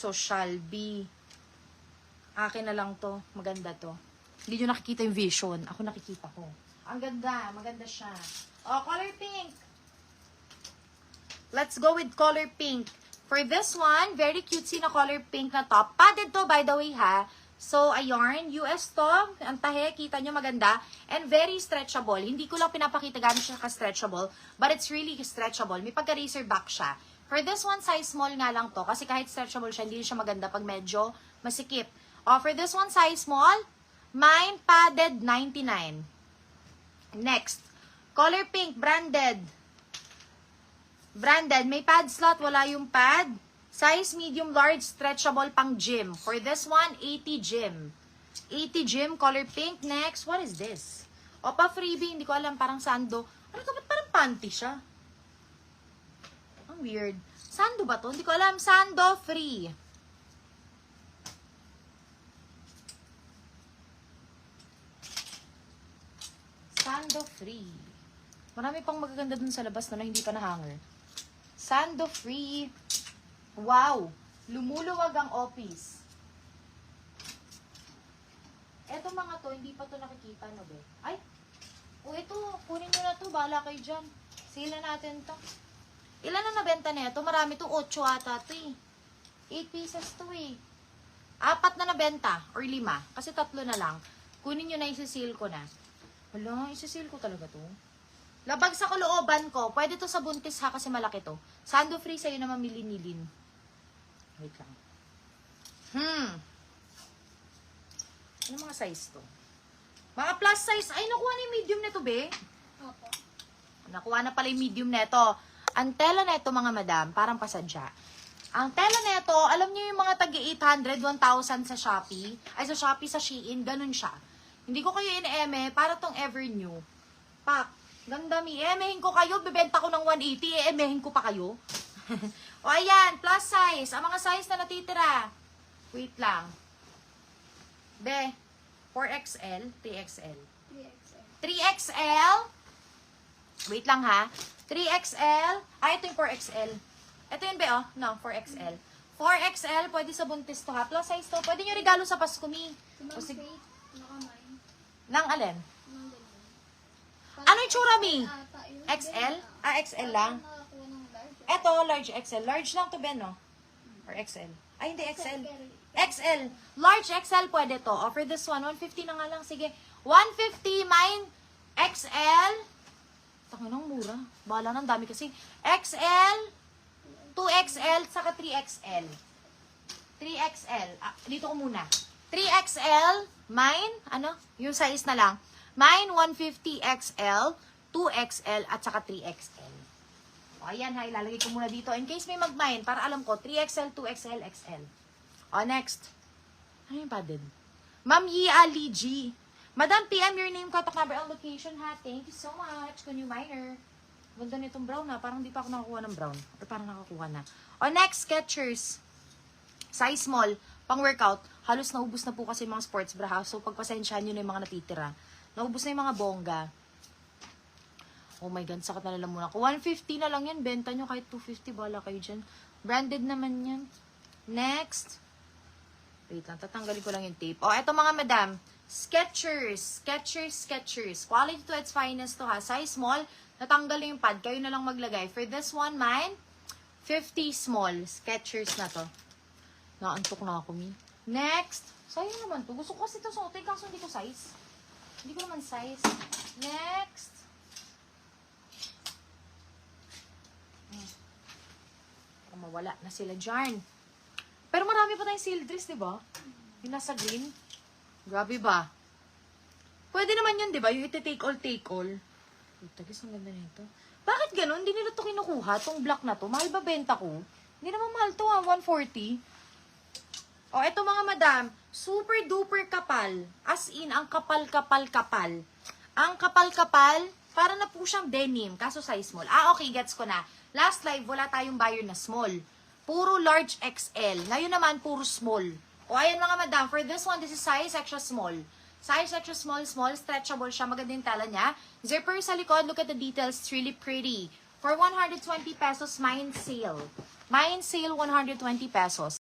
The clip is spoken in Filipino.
social, B. Akin na lang to. Maganda to. Hindi nyo nakikita yung vision. Ako nakikita ko. Ang ganda. Maganda siya. Oh, color pink. Let's go with color pink. For this one, very cutesy na color pink na top. Padded to, by the way, ha. So, ayun. US to. Ang tahe. Kita nyo maganda. And very stretchable. Hindi ko lang pinapakita gano'n siya ka-stretchable. But it's really stretchable. May pagka-razor back siya. For this one, size small nga lang to. Kasi kahit stretchable siya, hindi siya maganda pag medyo masikip. Oh, for this one, size small, mine padded 99. Next, color pink, branded. Branded, may pad slot, wala yung pad. Size medium, large, stretchable pang gym. For this one, 80 gym. 80 gym, color pink. Next, what is this? Opa freebie, hindi ko alam, parang sando. Ano to, ba't parang panty siya? Ang weird. Sando ba to? Hindi ko alam, sando free. Sando free. Marami pang magaganda dun sa labas na hindi pa na-hanger. Sando free. Wow! Lumuluwag ang office. Eto mga to, hindi pa to nakikita, no be? Ay! O ito, kunin nyo na to. Bahala kayo dyan. Sila natin to. Ilan na nabenta na ito? Marami to. 8 ata to eh. 8 pieces to eh. 4 na nabenta. Or 5. Kasi 3 na lang. Kunin nyo na, isi-seal ko na. Wala, isi-seal ko talaga to. Labag sa kalooban ko. Pwede to sa buntis ha kasi malaki to. Sando free sa'yo na mamili-nilin. Wait lang. Ano mga size to? Mga plus size. Ay, nakuha na yung medium nito, be. Opo. Nakuha na pala yung medium neto. Ang tela neto, mga madam, parang pasadya. Ang tela neto, alam niyo yung mga tagi 800, 1,000 sa Shopee. Ay, sa Shopee, sa Shein, ganun siya. Hindi ko kayo in-eme, para tong ever new. Pak, ganda mi. Emehin ko kayo, bibenta ko ng 180, emehin ko pa kayo. O ayan, plus size. Ang mga size na natitira. Wait lang. Be, 4XL, 3XL. 3XL. 3XL. Wait lang ha. 3XL. Ito yung 4XL. Ito yun, be, oh. No, 4XL. 4XL, pwede sa buntis to ha. Plus size to. Pwede nyo regalo sa Pasko, mi. O sige. Nakamay. Nang alin? Nang ganyan. Ano yung tsura, mi? Ata, yun. XL? XL lang. Nakakuha ng large. Eto, large XL. Large lang to, Ben, no? Or XL. Ay, hindi, XL. XL. Large XL pwede to. Offer this one. 150 na nga lang. Sige. 150, mine. XL. Taka nang mura. Bahala nang dami kasi. XL. 2XL, saka 3XL. 3XL. Dito ko muna. 3XL. Mine. Ano? Yung size na lang. Mine, 150XL. 2XL, at saka 3XL. O, ayan ha, ilalagay ko muna dito. In case may mag-mine, para alam ko, 3XL, 2XL, XL. O, next. Ano yung padded? Ma'am Yi Ali G. Madam, PM your name, contact number, and location ha. Thank you so much. Kun you miner. Ganda nitong brown ha. Parang di pa ako nakakuha ng brown. Or parang nakakuha na. O, next, Skechers. Size small. Pang-workout. Halos naubos na po kasi mga sports bra ha. So, pagpasensyahan nyo na yung mga natitira. Naubos na yung mga bongga. Oh my God, sakit na lalamunan ko. 150 na lang yan. Benta nyo kahit 250. Bala kayo dyan. Branded naman yan. Next. Wait lang, tatanggalin ko lang yung tape. Oh, eto mga madam. Skechers. Skechers, Skechers. Quality to its finest to ha. Size small. Natanggal yung pad. Kayo na lang maglagay. For this one, mine, 50 small. Skechers na to. Naantok na ako, mi. Next. Sayang naman to. Gusto ko kasi ito suotin. Kaso hindi ko size. Hindi ko naman size. Next. Mawala na sila dyan. Pero marami pa tayong seal dress, di ba? Yung nasa green. Grabe ba? Pwede naman yun, di ba? Yung iti-take all, take all. Tagis, ang ganda nito. Bakit ganun? Hindi nila ito kinukuha, tong black na to. Mahal ba benta ko? Hindi naman mahal to ha, 140. O, eto mga madam, super duper kapal. As in, ang kapal-kapal-kapal. Ang kapal-kapal, para na po siyang denim, kaso size small. Okay, gets ko na. Last live, wala tayong buyer na small. Puro large XL. Ngayon naman, puro small. O, ayan mga madam, for this one, this is size extra small. Size extra small, small, stretchable siya. Maganda yung tela niya. Zipper sa likod, look at the details. It's really pretty. For 120 pesos, mine sale. Mine sale, 120 pesos.